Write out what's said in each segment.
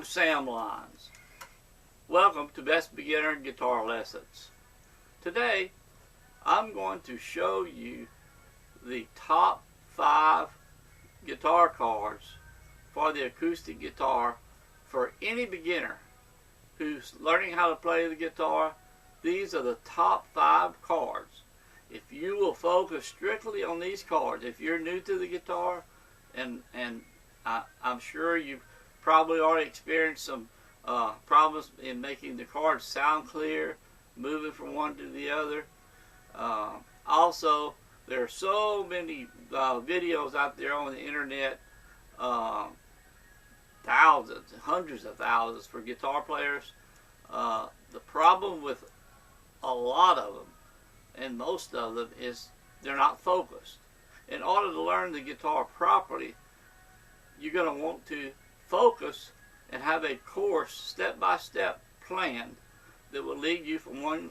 I'm Sam Lyons. Welcome to Best Beginner Guitar Lessons. Today, I'm going to show you the top 5 guitar chords for the acoustic guitar for any beginner who's learning how to play the guitar. These are the top 5 chords. If you will focus strictly on these chords, if you're new to the guitar, and I'm sure you've probably already experienced some problems in making the chords sound clear, moving from one to the other. Also, there are so many videos out there on the internet, thousands, hundreds of thousands for guitar players. The problem with a lot of them, and most of them, is they're not focused. In order to learn the guitar properly, you're going to want to focus and have a course, step-by-step plan that will lead you from one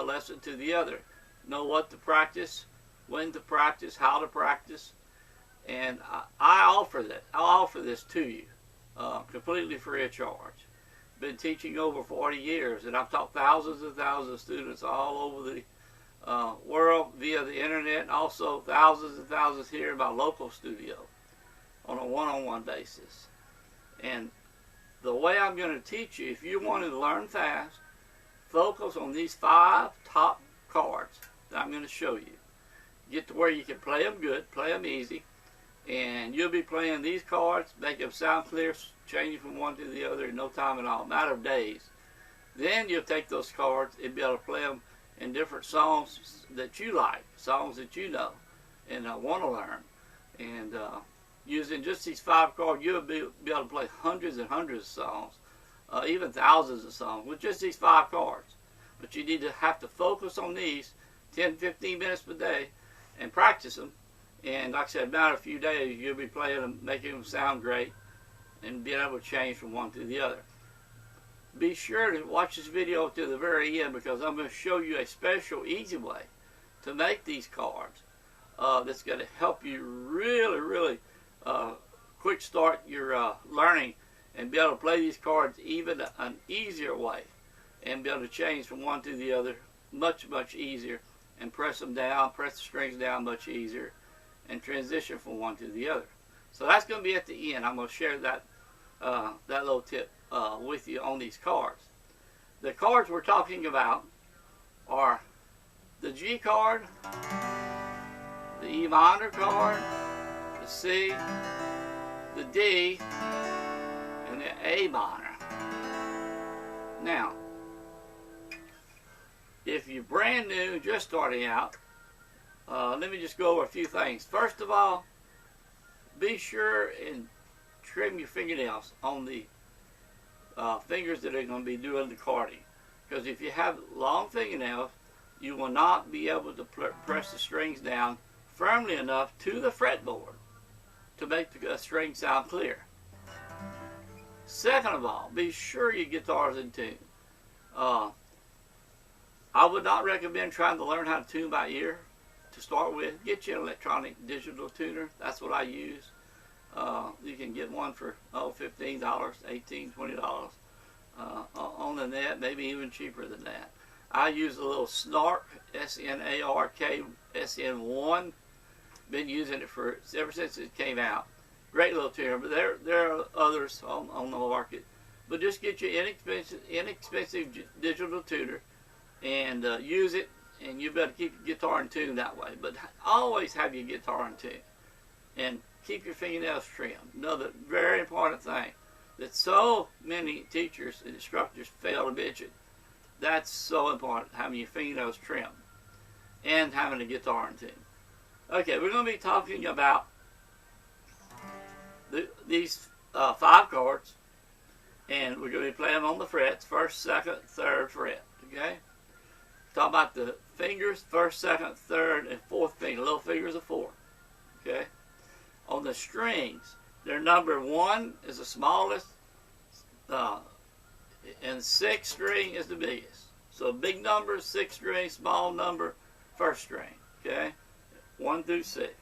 lesson to the other. Know what to practice, when to practice, how to practice, and I offer that. I'll offer this to you completely free of charge. Been teaching over 40 years, and I've taught thousands and thousands of students all over the world via the internet, and also thousands and thousands here in my local studio on a one-on-one basis. And the way I'm going to teach you, if you want to learn fast, focus on these 5 top chords that I'm going to show you. Get to where you can play them good, play them easy, and you'll be playing these chords, make them sound clear, changing from one to the other in no time at all, matter of days. Then you'll take those chords and be able to play them in different songs that you like, songs that you know and want to learn. And using just these 5 chords, you'll be able to play hundreds and hundreds of songs, even thousands of songs with just these 5 chords. But you need to have to focus on these 10-15 minutes per day and practice them. And like I said, about a few days, you'll be playing them, making them sound great, and being able to change from one to the other. Be sure to watch this video to the very end, because I'm going to show you a special, easy way to make these chords that's going to help you really quick start your learning and be able to play these chords even an easier way, and be able to change from one to the other much easier, and press them down, press the strings down much easier, and transition from one to the other. So that's going to be at the end. I'm going to share that little tip with you on these chords. The chords we're talking about are the G chord, the E minor chord, the C, the D, and the A minor. Now, if you're brand new, just starting out, let me just go over a few things. First of all, be sure and trim your fingernails on the fingers that are going to be doing the chording. Because if you have long fingernails, you will not be able to press the strings down firmly enough to the fretboard to make the string sound clear. Second of all, be sure your guitar is in tune. I would not recommend trying to learn how to tune by ear to start with. Get you an electronic digital tuner. That's what I use. You can get one for $15, $18, $20 on the net, maybe even cheaper than that. I use a little Snark, S-N-A-R-K, SN1. Been using it ever since it came out. Great little tuner, but there are others on the market. But just get your inexpensive digital tuner and use it, and you better keep your guitar in tune that way. But always have your guitar in tune, and keep your fingernails trimmed. Another very important thing that so many teachers and instructors fail to mention. That's so important, having your fingernails trimmed and having a guitar in tune. Okay, we're going to be talking about these 5 chords, and we're going to be playing them on the frets, 1st, 2nd, 3rd fret. Okay? Talk about the fingers, 1st, 2nd, 3rd, and 4th finger. Little fingers of 4. Okay? On the strings, their number 1 is the smallest, and 6th string is the biggest. So big number, 6th string, small number, 1st string. Okay? 1 through 6.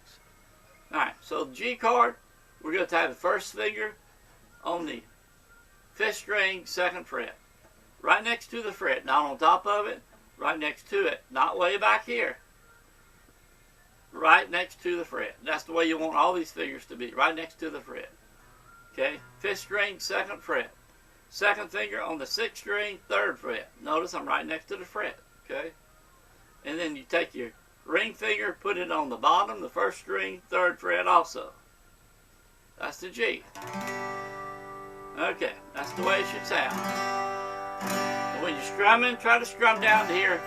Alright, so G chord, we're going to have the 1st finger on the 5th string, 2nd fret. Right next to the fret, not on top of it, right next to it, not way back here. Right next to the fret. That's the way you want all these fingers to be, right next to the fret. Okay, 5th string, 2nd fret. 2nd finger on the 6th string, 3rd fret. Notice I'm right next to the fret, okay? And then you take your ring finger, put it on the bottom, the 1st string, 3rd fret also. That's the G. Okay, that's the way it should sound. And when you're strumming, try to strum down to here,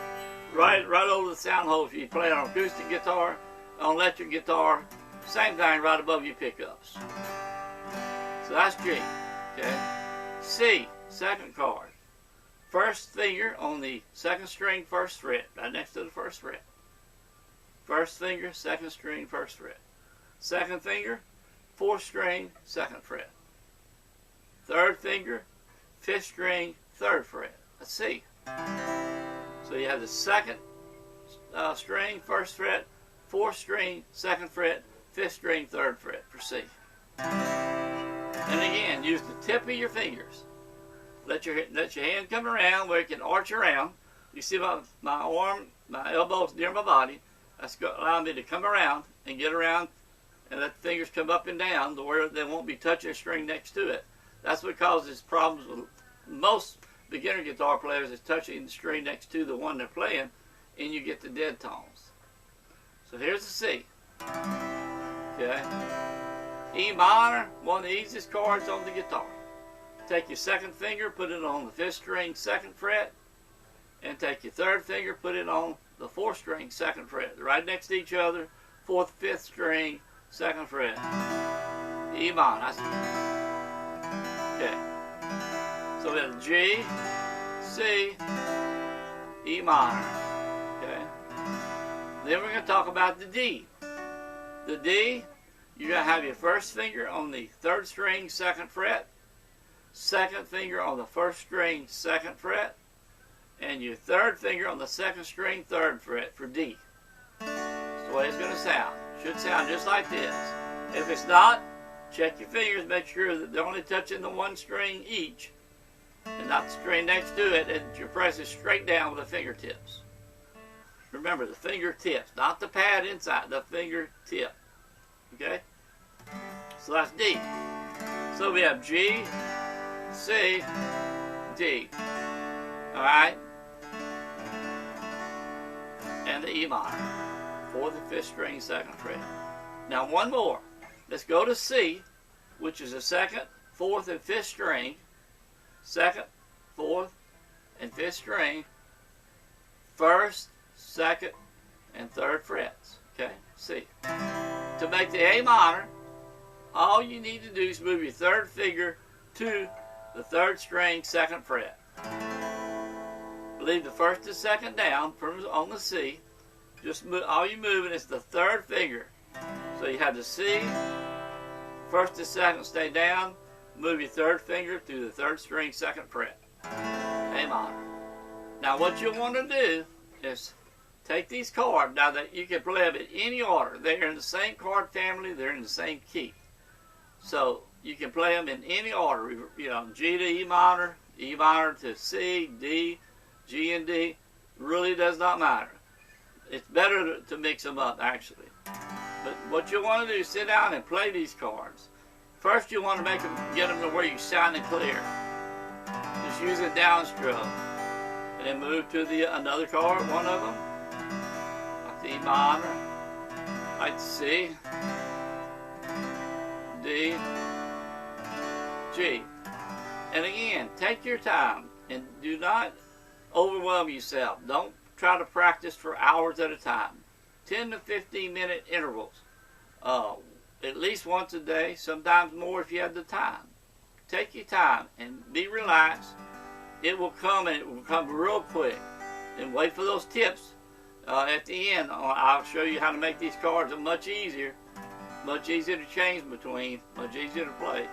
right over the sound hole. If you play on acoustic guitar, on electric guitar, same thing right above your pickups. So that's G, okay? C, 2nd chord. 1st finger on the 2nd string, 1st fret, right next to the 1st fret. 1st finger, 2nd string, 1st fret. 2nd finger, 4th string, 2nd fret. 3rd finger, 5th string, 3rd fret. That's C. So you have the 2nd string, 1st fret, 4th string, 2nd fret, 5th string, 3rd fret for C. And again, use the tip of your fingers. Let your hand come around where it can arch around. You see my arm, my elbows near my body. That's going to allow me to come around and get around and let the fingers come up and down to where they won't be touching a string next to it. That's what causes problems with most beginner guitar players, is touching the string next to the one they're playing, and you get the dead tones. So here's the C. Okay. E minor, one of the easiest chords on the guitar. Take your 2nd finger, put it on the 5th string, 2nd fret, and take your 3rd finger, put it on the 4th string, 2nd fret. They're right next to each other, 4th, 5th string, 2nd fret. E minor. Okay. So we have G, C, E minor. Okay. Then we're going to talk about the D. The D, you're going to have your 1st finger on the 3rd string, 2nd fret, 2nd finger on the 1st string, 2nd fret, and your 3rd finger on the 2nd string, 3rd fret for D. That's the way it's going to sound. Should sound just like this. If it's not, check your fingers, make sure that they're only touching the 1 string each, and not the string next to it, and you're pressing straight down with the fingertips. Remember, the fingertips, not the pad inside, the fingertip. Okay? So that's D. So we have G, C, D. Alright? And the E minor. 4th and 5th string, 2nd fret. Now one more. Let's go to C, which is the 2nd, 4th, and 5th string. 2nd, 4th, and 5th string. 1st, 2nd, and 3rd frets. Okay? C. To make the A minor, all you need to do is move your 3rd finger to the 3rd string, 2nd fret. Leave the 1st and 2nd down on the C. Just move, all you're moving is the 3rd finger. So you have the C, 1st and 2nd stay down, move your 3rd finger to the 3rd string, 2nd fret. A minor. Now what you'll want to do is take these chords. Now that you can play them in any order. They're in the same chord family, they're in the same key. So you can play them in any order. You know, G to E minor to C, D, G and D. Really does not matter. It's better to mix them up, actually. But what you want to do is sit down and play these chords. First, you want to get them to where you sound clear. Just use a downstroke, and then move to another chord, one of them, like the E minor, like the C, D, G. And again, take your time and do not overwhelm yourself. Don't try to practice for hours at a time. 10 to 15 minute intervals. At least once a day, sometimes more if you have the time. Take your time and be relaxed. It will come, and it will come real quick. And wait for those tips. At the end, I'll show you how to make these chords much easier to change between, much easier to play.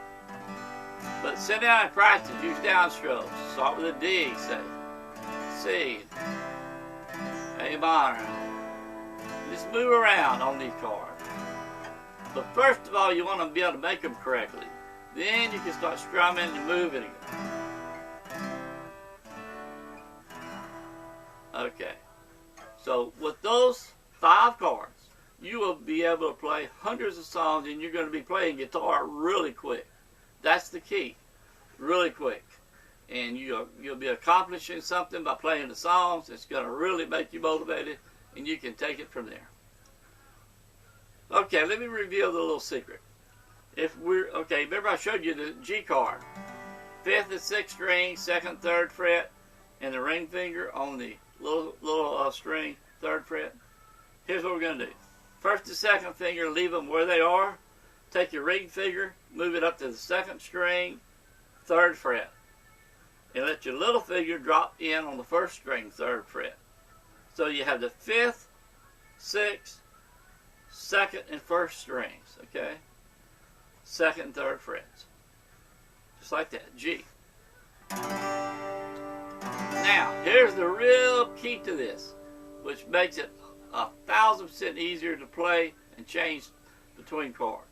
But sit down and practice. Use downstrokes. Start with a D, say C, A minor. Just move around on these chords. But first of all, you want to be able to make them correctly. Then you can start strumming and moving again. Okay. So with those 5 chords, you will be able to play hundreds of songs, and you're going to be playing guitar really quick. That's the key. Really quick. And you'll be accomplishing something by playing the songs. It's going to really make you motivated, and you can take it from there. Okay, let me reveal the little secret. Remember I showed you the G chord. 5th and 6th string, 2nd, 3rd fret, and the ring finger on the little string, 3rd fret. Here's what we're going to do. 1st and 2nd finger, leave them where they are. Take your ring finger, move it up to the 2nd string, 3rd fret. And let your little finger drop in on the 1st string, 3rd fret. So you have the 5th, 6th, 2nd, and 1st strings, okay? 2nd and 3rd frets. Just like that, G. Now, here's the real key to this, which makes it 1,000% easier to play and change between chords.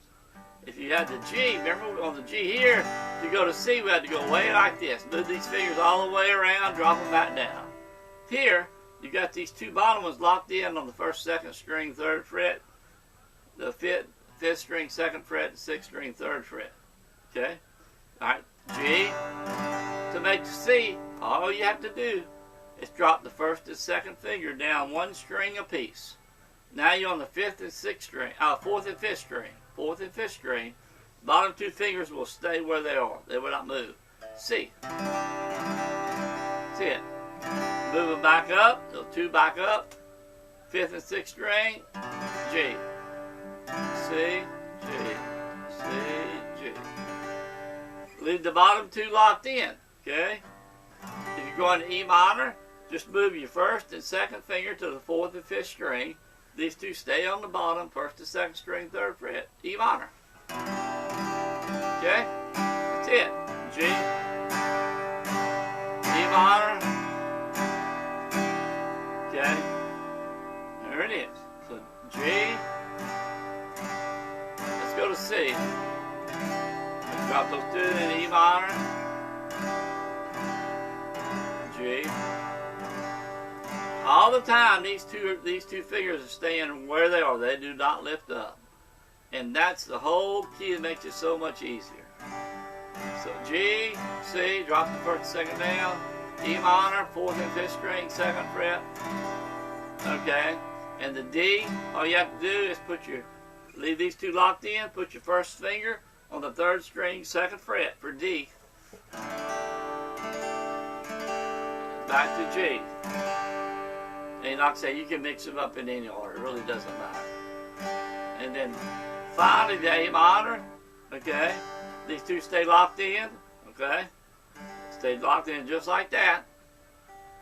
If you had the G, remember on the G here, to go to C, we had to go way like this. Move these fingers all the way around, drop them back down. Here, you got these 2 bottom ones locked in on the 1st, 2nd string, 3rd fret, the 5th string, 2nd fret, the 6th string, 3rd fret. Okay? Alright, G. To make C, all you have to do is drop the 1st and 2nd finger down 1 string apiece. Now you're on the 5th and 6th string, 4th and 5th string. 4th and 5th string. Bottom 2 fingers will stay where they are. They will not move. C. That's it. Move them back up. Those 2 back up. 5th and 6th string. G. C, G, C, G. Leave the bottom 2 locked in, okay? If you're going to E minor, just move your 1st and 2nd finger to the 4th and 5th string. These 2 stay on the bottom, 1st and 2nd string, 3rd fret, E minor. Okay? That's it. G, E minor. Okay? There it is. So G. Go to C. Drop those 2 in E minor. G. All the time, these two fingers are staying where they are. They do not lift up. And that's the whole key that makes it so much easier. So G, C, drop the 1st and 2nd down. E minor, 4th and 5th string, 2nd fret. Okay. And the D, all you have to do is leave these 2 locked in, put your 1st finger on the 3rd string, 2nd fret for D. Back to G. And like I say, you can mix them up in any order. It really doesn't matter. And then finally the A minor. Okay. These 2 stay locked in. Okay. Stay locked in just like that.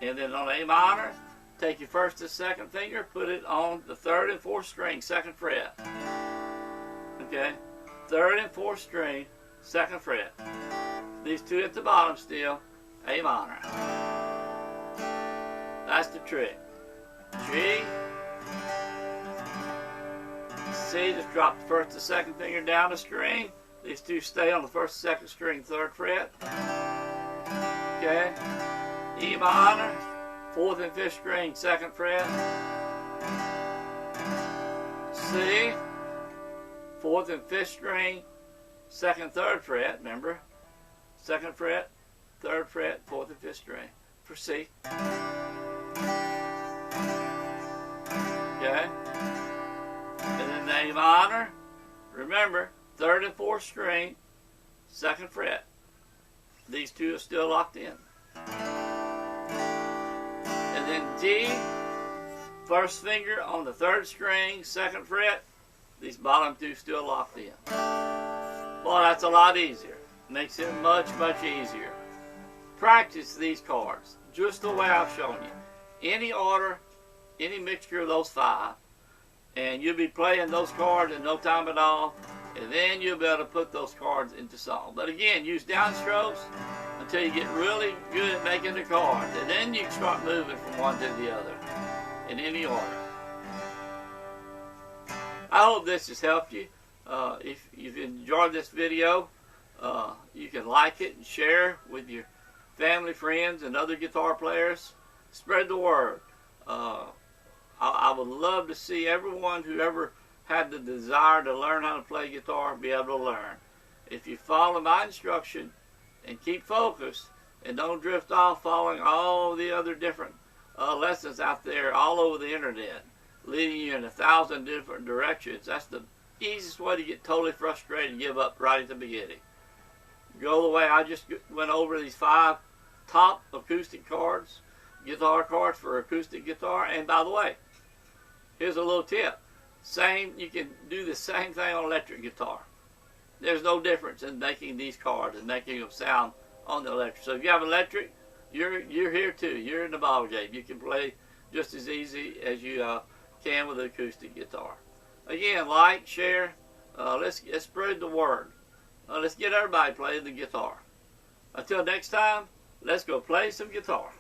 And then on A minor, take your 1st and 2nd finger, put it on the 3rd and 4th string, 2nd fret. Okay? 3rd and 4th string, 2nd fret. These 2 at the bottom still, A minor. That's the trick. G, C, just drop the 1st and 2nd finger down the string. These 2 stay on the 1st and 2nd string, 3rd fret. Okay? E minor, 4th and 5th string, 2nd fret. C, 4th and 5th string, 2nd, 3rd fret, remember? 2nd fret, 3rd fret, 4th and 5th string for C. Okay? And then the A minor, remember, 3rd and 4th string, 2nd fret. These 2 are still locked in. And then D, 1st finger on the 3rd string, 2nd fret. These bottom 2 still locked in. Well, that's a lot easier. Makes it much, much easier. Practice these chords just the way I've shown you. Any order, any mixture of those 5, and you'll be playing those chords in no time at all, and then you'll be able to put those chords into song. But again, use downstrokes until you get really good at making the chords, and then you can start moving from one to the other in any order. I hope this has helped you. If you've enjoyed this video, You can like it and share with your family, friends, and other guitar players. Spread the word. I would love to see everyone who ever had the desire to learn how to play guitar be able to learn. If you follow my instruction and keep focused and don't drift off following all the other different lessons out there all over the internet, leading you in 1,000 different directions, that's the easiest way to get totally frustrated and give up right at the beginning. Go the way I just went over these 5 top acoustic chords, guitar chords for acoustic guitar. And by the way, here's a little tip. You can do the same thing on electric guitar. There's no difference in making these chords and making them sound on the electric. So if you have electric, you're here too. You're in the ball game. You can play just as easy as you can with an acoustic guitar. Again, like, share. Let's spread the word. Let's get everybody playing the guitar. Until next time, let's go play some guitar.